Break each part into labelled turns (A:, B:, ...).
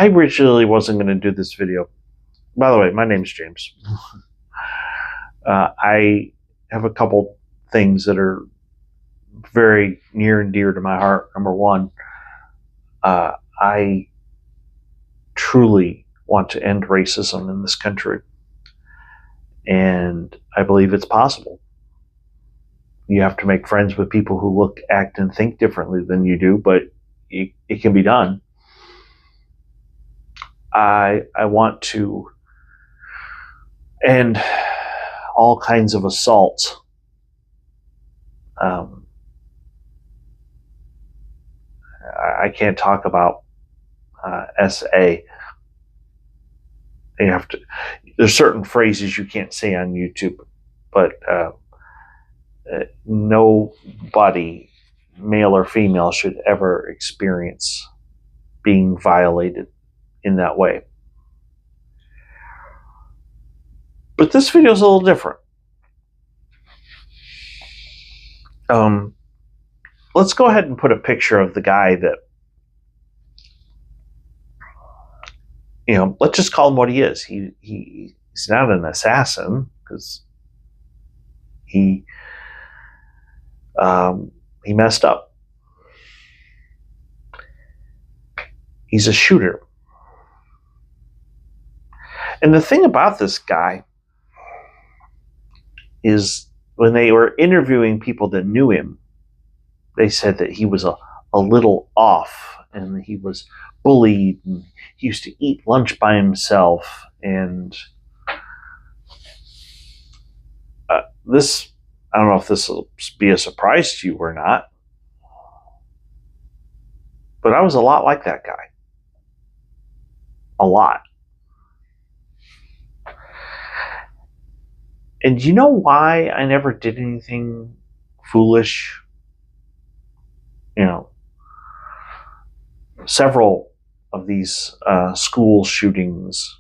A: I originally wasn't going to do this video. By the way, my name's James. I have a couple things that are very near and dear to my heart. Number one, I truly want to end racism in this country. And I believe it's possible. You have to make friends with people who look, act, and think differently than you do, but it can be done. I want to end all kinds of assaults. I can't talk about SA. You have to. There's certain phrases you can't say on YouTube, but nobody, male or female, should ever experience being violated in that way. But this video is a little different. Let's go ahead and put a picture of the guy that, let's just call him what he is. He's not an assassin, because he messed up. He's a shooter. And the thing about this guy is, when they were interviewing people that knew him, they said that he was a little off, and he was bullied, and he used to eat lunch by himself. And this, I don't know if this will be a surprise to you or not, but I was a lot like that guy. A lot. And you know why I never did anything foolish? Several of these school shootings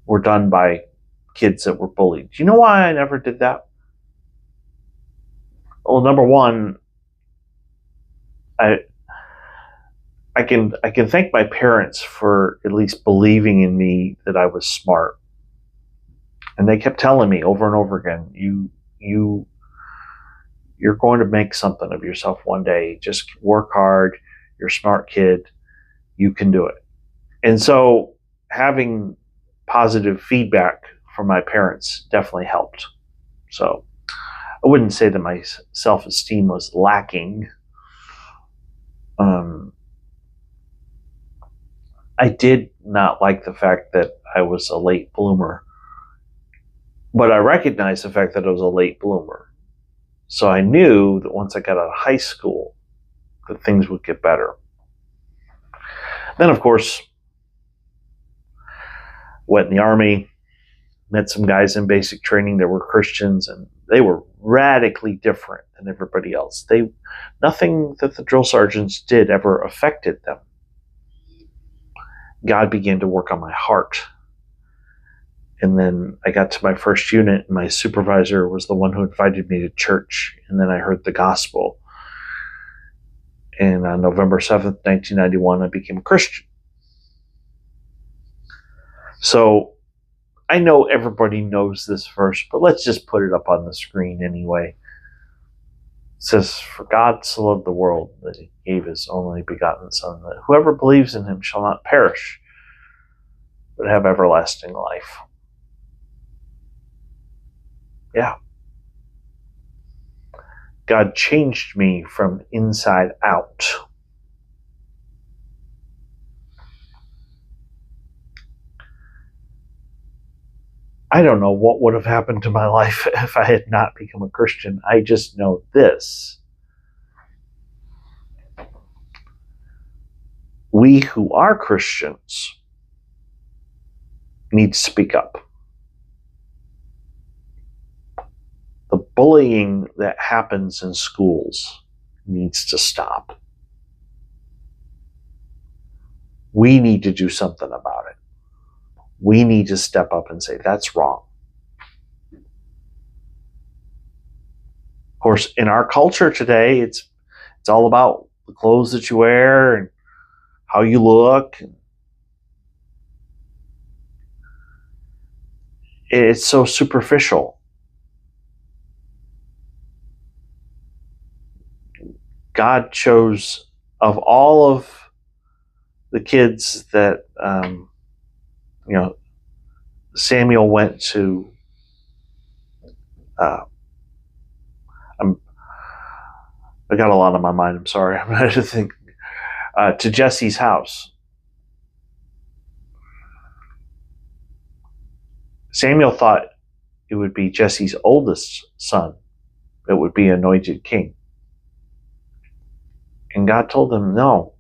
A: were done by kids that were bullied. Do you know why I never did that? Well, number one, I can thank my parents for at least believing in me that I was smart. And they kept telling me over and over again, you're going to make something of yourself one day. Just work hard. You're a smart kid. You can do it. And so having positive feedback from my parents definitely helped. So I wouldn't say that my self-esteem was lacking. I did not like the fact that I was a late bloomer, but I recognized the fact that I was a late bloomer. So I knew that once I got out of high school, that things would get better. Then, of course, went in the Army, met some guys in basic training that were Christians, and they were radically different than everybody else. Nothing that the drill sergeants did ever affected them. God began to work on my heart. And then I got to my first unit, and my supervisor was the one who invited me to church. And then I heard the gospel. And on November 7th, 1991, I became a Christian. So I know everybody knows this verse, but let's just put it up on the screen anyway. It says, "For God so loved the world that he gave his only begotten Son, that whoever believes in him shall not perish, but have everlasting life." Yeah. God changed me from inside out. I don't know what would have happened to my life if I had not become a Christian. I just know this. We who are Christians need to speak up. The bullying that happens in schools needs to stop. We need to do something about it. We need to step up and say, that's wrong. Of course, in our culture today, it's all about the clothes that you wear and how you look. And it's so superficial. God chose, of all of the kids that Samuel went to. I got a lot on my mind. I'm sorry. I'm trying to think. To Jesse's house. Samuel thought it would be Jesse's oldest son that would be anointed king. And God told him, no.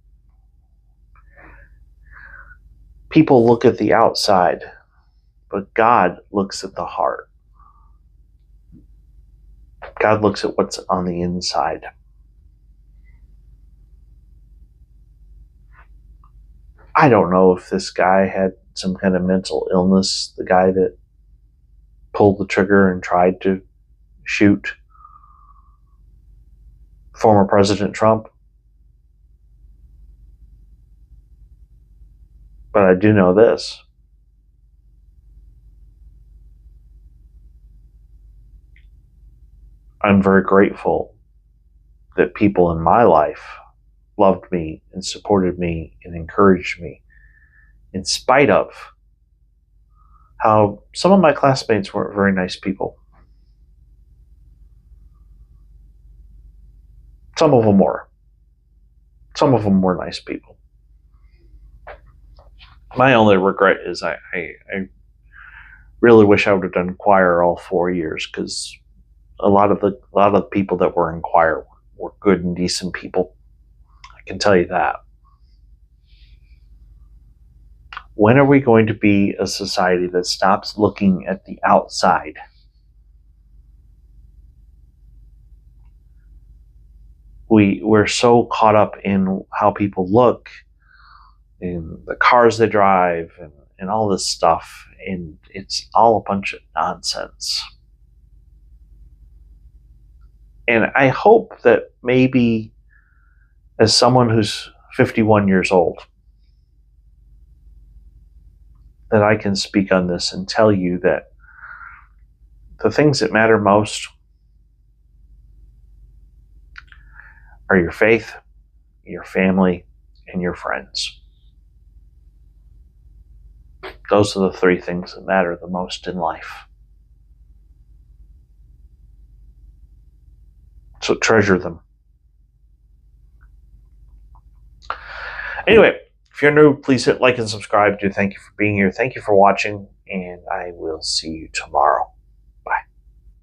A: People look at the outside, but God looks at the heart. God looks at what's on the inside. I don't know if this guy had some kind of mental illness, the guy that pulled the trigger and tried to shoot former President Trump. But I do know this. I'm very grateful that people in my life loved me and supported me and encouraged me, in spite of how some of my classmates weren't very nice people. Some of them were. Some of them were nice people. My only regret is I really wish I would have done choir all 4 years, because a lot of the people that were in choir were good and decent people. I can tell you that. When are we going to be a society that stops looking at the outside? We're so caught up in how people look, in the cars they drive, and all this stuff, and it's all a bunch of nonsense. And I hope that maybe, as someone who's 51 years old, that I can speak on this and tell you that the things that matter most are your faith, your family, and your friends. Those are the three things that matter the most in life. So treasure them. Anyway, if you're new, please hit like and subscribe. Thank you for being here. Thank you for watching, and I will see you tomorrow.